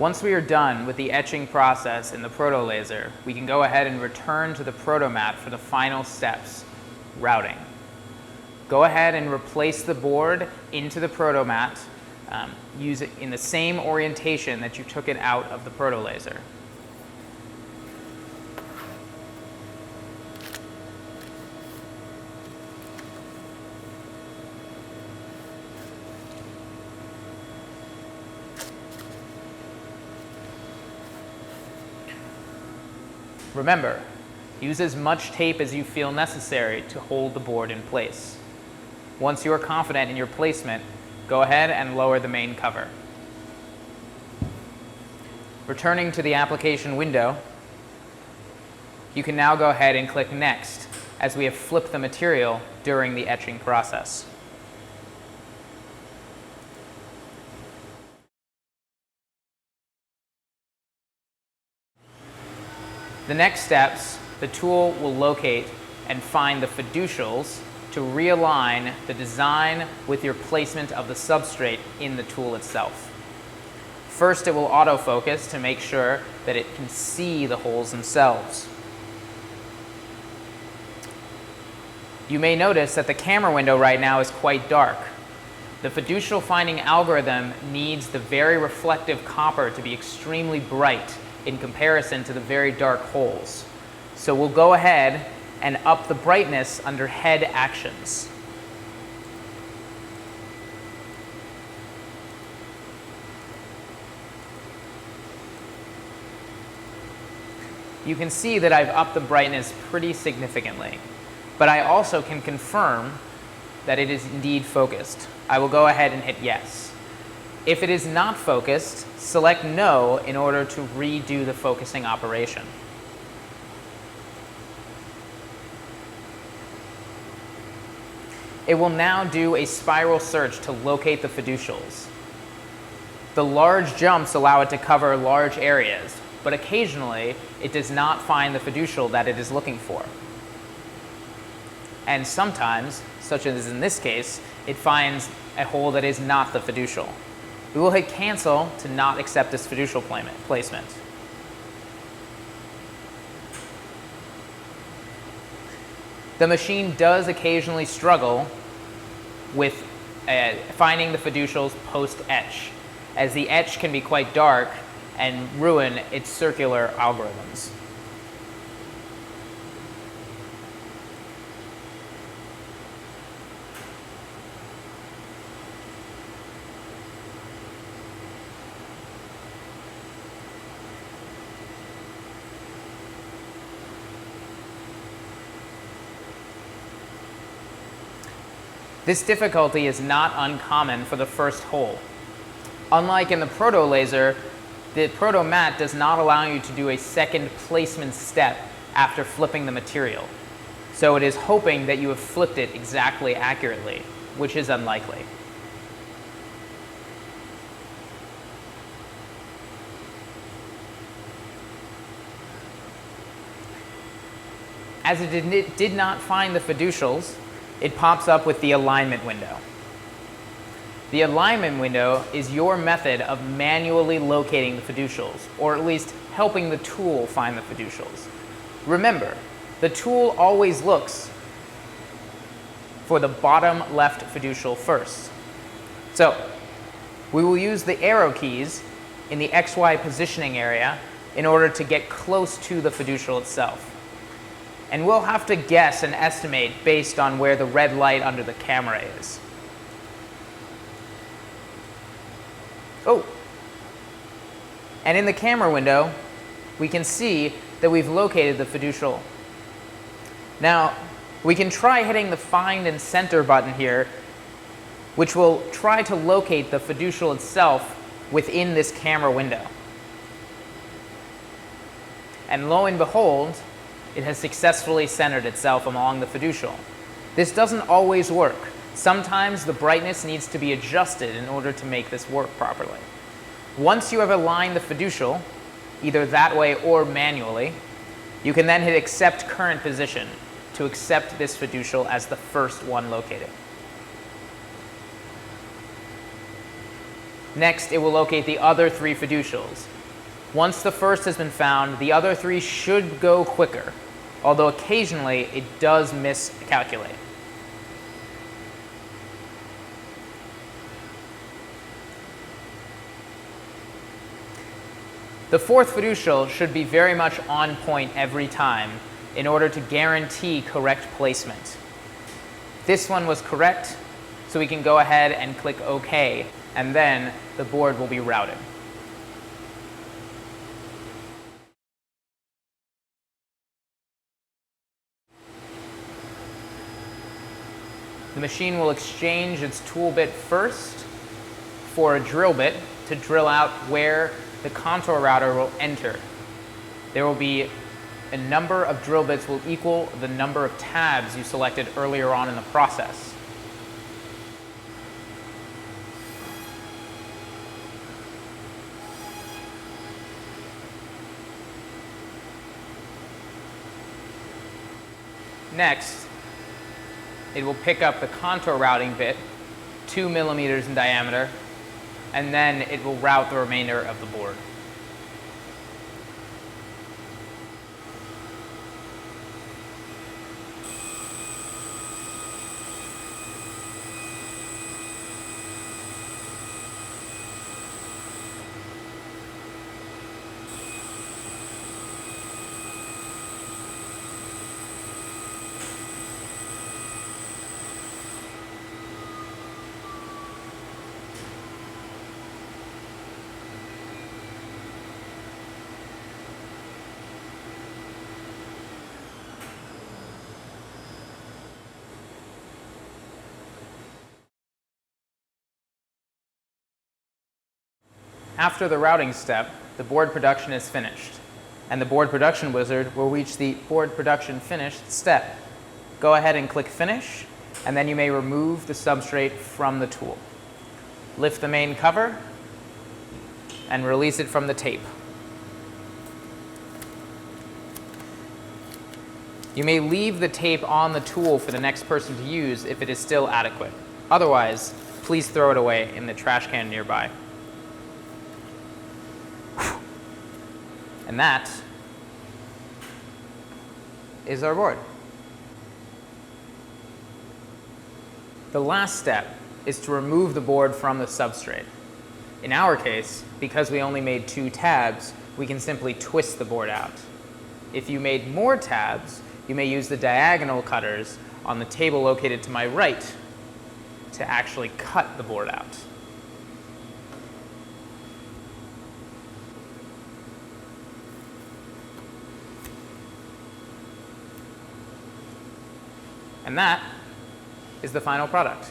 Once we are done with the etching process in the ProtoLaser, we can go ahead and return to the ProtoMat for the final steps, routing. Go ahead and replace the board into the ProtoMat. Use it in the same orientation that you took it out of the ProtoLaser. Remember, use as much tape as you feel necessary to hold the board in place. Once you are confident in your placement, go ahead and lower the main cover. Returning to the application window, you can now go ahead and click Next, as we have flipped the material during the etching process. The next steps, the tool will locate and find the fiducials to realign the design with your placement of the substrate in the tool itself. First, it will autofocus to make sure that it can see the holes themselves. You may notice that the camera window right now is quite dark. The fiducial finding algorithm needs the very reflective copper to be extremely bright in comparison to the very dark holes. So we'll go ahead and up the brightness under Head Actions. You can see that I've upped the brightness pretty significantly, but I also can confirm that it is indeed focused. I will go ahead and hit Yes. If it is not focused, select No in order to redo the focusing operation. It will now do a spiral search to locate the fiducials. The large jumps allow it to cover large areas, but occasionally it does not find the fiducial that it is looking for. And sometimes, such as in this case, it finds a hole that is not the fiducial. We will hit Cancel to not accept this fiducial placement. The machine does occasionally struggle with finding the fiducials post-etch, as the etch can be quite dark and ruin its circular algorithms. This difficulty is not uncommon for the first hole. Unlike in the ProtoLaser, the ProtoMat does not allow you to do a second placement step after flipping the material. So it is hoping that you have flipped it exactly accurately, which is unlikely. As it did not find the fiducials, it pops up with the alignment window. The alignment window is your method of manually locating the fiducials, or at least helping the tool find the fiducials. Remember, the tool always looks for the bottom left fiducial first. So we will use the arrow keys in the XY positioning area in order to get close to the fiducial itself. And we'll have to guess and estimate based on where the red light under the camera is. Oh! And in the camera window, we can see that we've located the fiducial. Now, we can try hitting the Find and Center button here, which will try to locate the fiducial itself within this camera window. And lo and behold, it has successfully centered itself along the fiducial. This doesn't always work. Sometimes the brightness needs to be adjusted in order to make this work properly. Once you have aligned the fiducial, either that way or manually, you can then hit Accept Current Position to accept this fiducial as the first one located. Next, it will locate the other 3 fiducials. Once the first has been found, the other 3 should go quicker, although occasionally it does miscalculate. The 4th fiducial should be very much on point every time in order to guarantee correct placement. This one was correct, so we can go ahead and click OK, and then the board will be routed. The machine will exchange its tool bit first for a drill bit to drill out where the contour router will enter. There will be a number of drill bits will equal the number of tabs you selected earlier on in the process. Next, it will pick up the contour routing bit, 2 millimeters in diameter, and then it will route the remainder of the board. After the routing step, the board production is finished, and the board production wizard will reach the board production finished step. Go ahead and click Finish, and then you may remove the substrate from the tool. Lift the main cover and release it from the tape. You may leave the tape on the tool for the next person to use if it is still adequate. Otherwise, please throw it away in the trash can nearby. And that is our board. The last step is to remove the board from the substrate. In our case, because we only made 2 tabs, we can simply twist the board out. If you made more tabs, you may use the diagonal cutters on the table located to my right to actually cut the board out. And that is the final product.